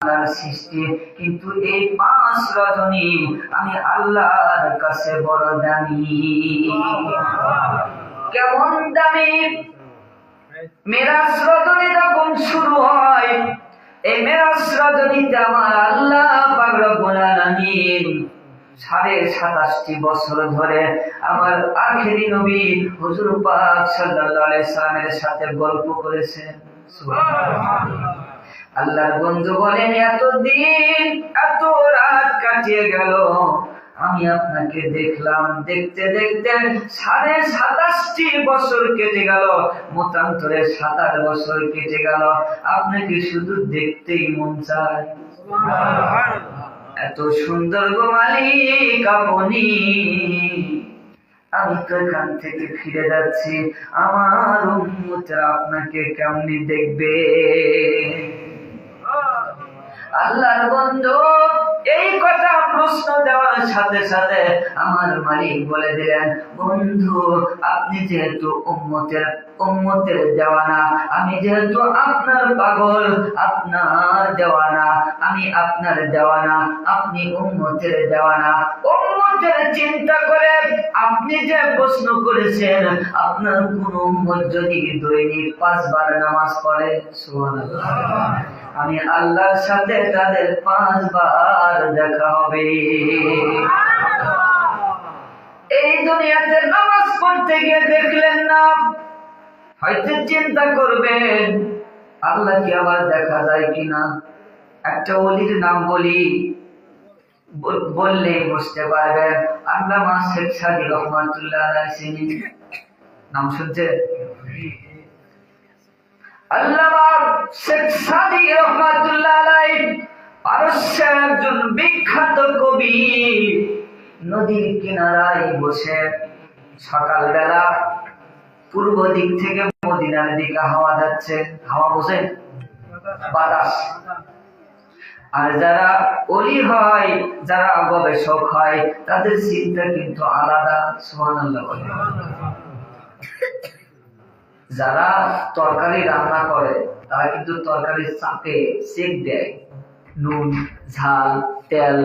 সৃষ্টি, কিন্তু এই 5 রজনী আমি আল্লাহর কাছে বড় দামি। কেমন দামি? মেরাজ রজনী যখন শুরু হয়, এই মেরাজ রজনীতে আমার আল্লাহ পাক রব্বুল আলামিন 27.5 বছর ধরে আমার আখেরি নবী হুজুর পাক সাল্লাল্লাহু আলাইহি সাল্লামের সাথে গল্প করেছেন। সুবহানাল্লাহ। আল্লাহর বন্ধু বলেন, এতদিন এত রাত কাটিয়ে গেল, আমি আপনাকে দেখলাম, দেখতে দেখতে 27.5 বছর কেটে গেল, মতান্তরে 27 বছর কেটে গেল, আপনাকে শুধু দেখতেই মন চায়। এত সুন্দর গো মালিক আপনি। আমি তো এখান থেকে ফিরে যাচ্ছি, আমার উম্মতরা আপনাকে কেমনি দেখবে? আল্লাহর বন্ধু এই কথা প্রশ্ন দেওয়ার সাথে সাথে আমার মালিক বলে দিলেন, বন্ধু আপনি যেহেতু উম্মতের দেওয়ানা, আমি যেহেতু আপনার পাগল, আপনার দেওয়ানা, আমি আপনার দেওয়ানা, আপনি উম্মতের দেওয়ানা। উম্মতের চিন্তা করে আপনি যে প্রশ্ন করেছেন, আপনার কোন উম্মত যদি দৈনিক 5 বার নামাজ পড়ে, সুবহানাল্লাহ, আমি আল্লাহর সাথে তাদের 5 বার দেখা হবে। এই দুনিয়াতে নামাজ পড়তে গিয়ে দেখলেন না, হয়তো চিন্তা করবেন আল্লাহ কি আবার দেখা যায় কিনা। একটা ওলির নাম বললে বুঝতে পারবেন। আল্লামা শেখ সাদী রহমাতুল্লাহ আলাইহি, নাম শুনছেন? আল্লামা শেখ সাদী রহমাতুল্লাহ আলাইহি পারস্যের একজন বিখ্যাত কবি। নদীর কিনারায় বসে সকালবেলা পূর্ব দিক থেকে মদিনার দিকে হাওয়া যাচ্ছে, হাওয়া বসে বাতাস। আর যারা ওলি হয়, যারা গবেষক হয়, তাদের চিন্তা কিন্তু আলাদা। সুবহানাল্লাহ। যারা তরকারি রান্না করে তারা কিন্তু তরকারির চাপে সেক দেয়, নুন, ঝাল, তেল,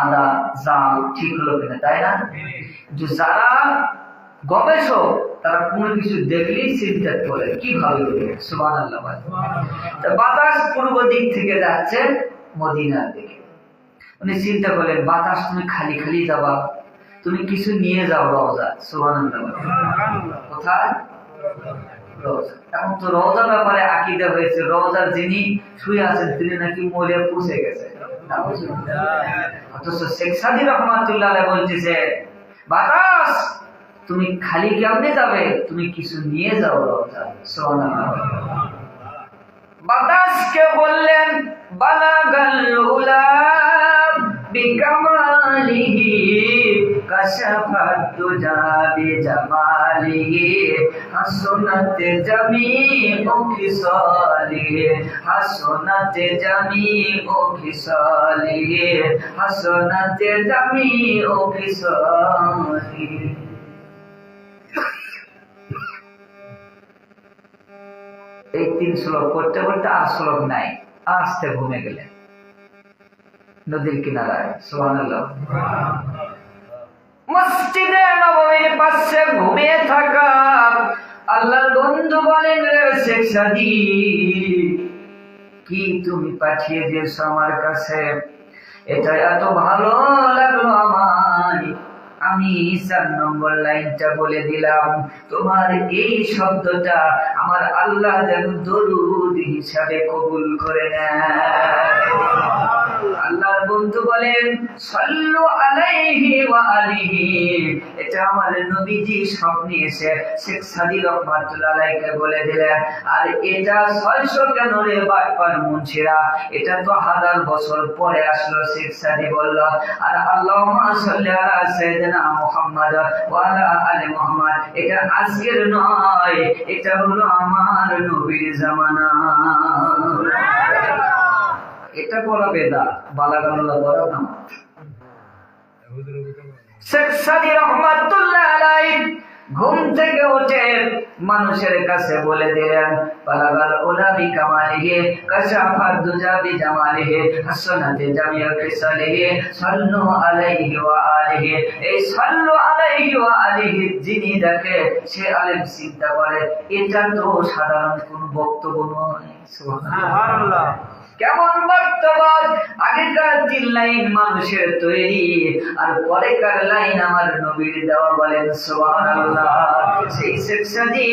আদা, জাল ঠিক হলো কিনা, তাই না? কিন্তু যারা গবেষক তারা কোনো কিছু দেখলেই চিন্তা করে কিভাবে। সুবহানাল্লাহ। বাতাস পূর্ব দিক থেকে যাচ্ছে মদিনার দিকে। উনি চিন্তা করলেন, বাতাস তুমি খালি খালি যাবা, তুমি কিছু নিয়ে যাও রওজা। সুবহানাল্লাহ। কোথায়? রওজা। এখন তো রওজার ব্যাপারে আকীদা হয়েছে, রওজার যিনি শুয়ে আছেন তিনি নাকি মরে পৌঁছে গেছে। অথচ শেখ সাদী রহমাতুল্লাহ আলাইহি বলতেছে, বাতাস তুমি খালি কেমনে যাবে, তুমি কিছু নিয়ে যাও রওজা। সুবহানাল্লাহ। বাতাসকে বললেন, বালাগাল উলা বিকামালিহি কাশাফাত দুজা বিজামালিহি হাসনাত জামিউ খিসালিহি হাসনাত জামিউ খিসালিহি হাসনাত জামিউ খিসালিহি। এই 3 শ্লোক করতে করতে আর শ্লোক নাই, আস্তে ঘুমে গেলেন নদীর কিনারায়। সুবহানাল্লাহ। মসজিদে নববীর পাশে ঘুমিয়ে থাকা আল্লাহর বন্ধু বলেন, শেখ সাদী কি তুমি পাঠিয়ে দিয়েছো আমার কাছে, এটা এত ভালো লাগলো আমার, আমি 4 নম্বর লাইনটা বলে দিলাম, তোমার এই শব্দটা আমার আল্লাহ যেন দরুদ হিসাবে কবুল করে নেয়। আল্লাহর বন্ধু বলেন, সাল্লু আলাইহি ওয়া আলিহি, এটা আমার নবীজি স্বপ্নে এসে শেখ সাদী রহমাতুল্লাহ আলাইহিকে বলে দিলেন। আর এটা 600 কেন রে বারবার মুন্সিরা, এটা তো 1000 বছর পরে আসলো। শেখ সাদী বলল, আর আল্লাহুম্মা সাল্লি আলা সাইয়্যিদিনা মুহাম্মাদ ওয়া আলা আলি মুহাম্মাদ, এটা আজকের নয়, এটা হলো আমার নবীর জামানা। এটা বলা বেদা, বালাগানুল্লাহ বলা না। শেখ সাদী রহমাতুল্লাহ আলাইহি ঘুম থেকে উঠে মানুষের কাছে বলে দিলেন, পালাগাল উলাবি কামালিহি কাশাফাত দুজা বিজামালিহি হাসনাতে জামিউ ফিসালিহি সাল্লু আলাইহি ওয়া আলিহি। এই সাল্লু আলাইহি ওয়া আলিহি যিনি দেখে সে আলেম চিন্তা করে এটা তো সাধারণ কোন বক্তব্য নয়। সুবহানাল্লাহ। কেমন বক্তব্য! আগেকার 3 লাইন মানুষের তৈরি আর পরেকার লাইন আমার নবীর দেওয়া। বলেন সুবহানাল্লাহ। সেই শেখ সাদী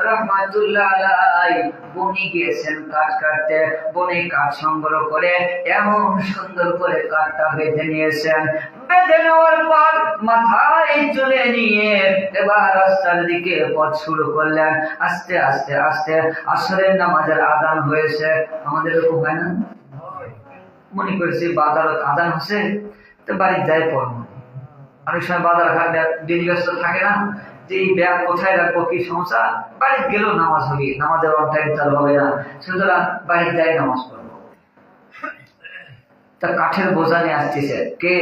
রাহমাতুল্লাহ আলাইহি বনে গিয়েছেন কাঠ কাটতে। বনে কাঠ সংগ্রহ করে এমন সুন্দর করে কাঠটা বেঁধে নিয়েছেন। বেঁধে নেওয়ার পর মাথায় তুলে নিয়ে এবার রাস্তার দিকে পথ শুরু করলেন। আস্তে আস্তে আস্তে আসরের নামাজের আযান হয়েছে। আমাদের এরকম হয় না? মনে করেছি বাজার আযান হচ্ছে তো বাড়ি যাই পড়বো। অনেক সময় বাজার ঘাটে ব্যস্ত থাকে না, যে এই ব্যাগ কোথায় রাখবো, কি সমস্যা, বাড়িতে গেলেও নামাজ হবে, নামাজের অন টাইম চালু হবে না, সুতরাং বাড়িতে যাই নামাজ পড়বো। তা কাঠের বোঝা নিয়ে আসতেছে কে?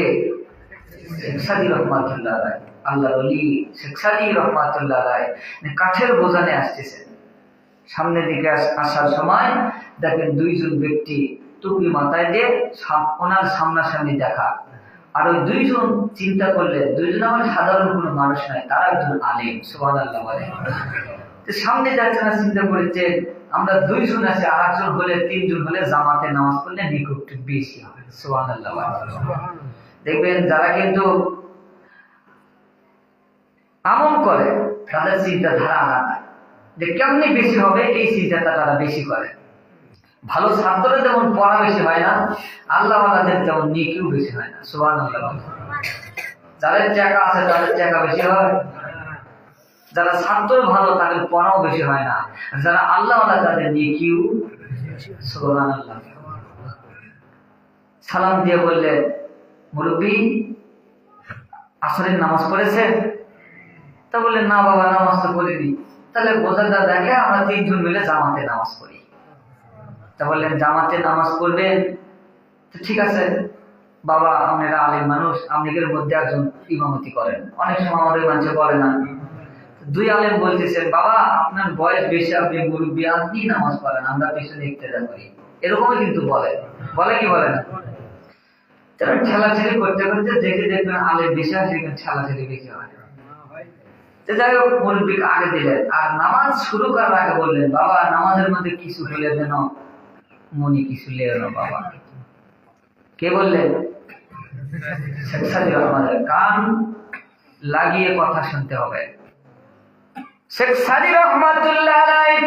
শেখ সাদী রাহমাতুল্লাহ আলাইহি, আল্লাহর ওলি শেখ সাদী রাহমাতুল্লাহ আলাইহি কাঠের বোঝা নিয়ে আসতেছে। সামনের দিকে আসার সময় দেখেন 2 জন ব্যক্তি টুপি মাথায় দিয়ে ওনার সামনাসামনি দেখা। আর ওই 2 জন চিন্তা করলেন 2 জন আমার সাধারণ কোনো মানুষ নয়, তারা একজন আলেম। সুবহানাল্লাহ বলে। তো সামনে যাচ্ছে না, চিন্তা করেছে আমরা 2 জন আছি, আর একজন হলে 3 জন হলে জামাতে নামাজ পড়লে নিকটটু বেশি হবে। সুবহানাল্লাহ বলে। দেখবেন যারা কিন্তু আমল করে তাদের চিন্তাধারা আলাদা, যে কেমনি বেশি হবে এই চিন্তাটা তারা বেশি করে। ভালো ছাত্র যেমন পড়া বেশি হয় না, আল্লাহওয়ালাদের তেমন নেকিও বেশি হয় না। সুবহানাল্লাহ। যাদের টাকা আছে তাদের টাকা বেশি হয়, যারা ছাত্র ভালো তাদের পড়াও বেশি হয় না, যারা আল্লাহওয়ালা তাদের নেকিও। সুবহানাল্লাহ। সালাম দিয়ে বললে, মুরব্বী আসরের নামাজ পড়েছে? তা বললেন, না বাবা নামাজ তো পড়িনি। তাহলে বোঝাটা দেখে আমরা 3 জন মিলে জামাতে নামাজ পড়ি। তা বললেন জামাতে নামাজ পড়বেন? তো ঠিক আছে বাবা, আপনারা আলেম মানুষ, আপনাদের মধ্যে একজন ইমামতি করেন। অনেক সময় আমাদের মানুষে বলে না। 2 আলেম বলতেছেন, বাবা আপনার বয়স বেশি, আপনি মুরব্বী, আপনি নামাজ পড়েন, আমরা পিছনে ইক্তেদা করি। এরকমই কিন্তু বলে কি বলে না? তারা ঠেলাঠেলি করতে করতে দেখে দেখবেন আলেম বেশি হয়, সেখানে ঠেলাঠেলি বেশি হয়। যাই হোক মুরব্বী আগে দিলেন, আর নামাজ শুরু করার আগে বললেন, বাবা নামাজের মধ্যে কিছু হলে যেন মনে কিছু লেও না বাবা। কে বললেন? শেখ সাদী রাহমাতুল্লাহ। কান লাগিয়ে কথা শুনতে হবে। শেখ সাদী রাহমাতুল্লাহ আলাইহি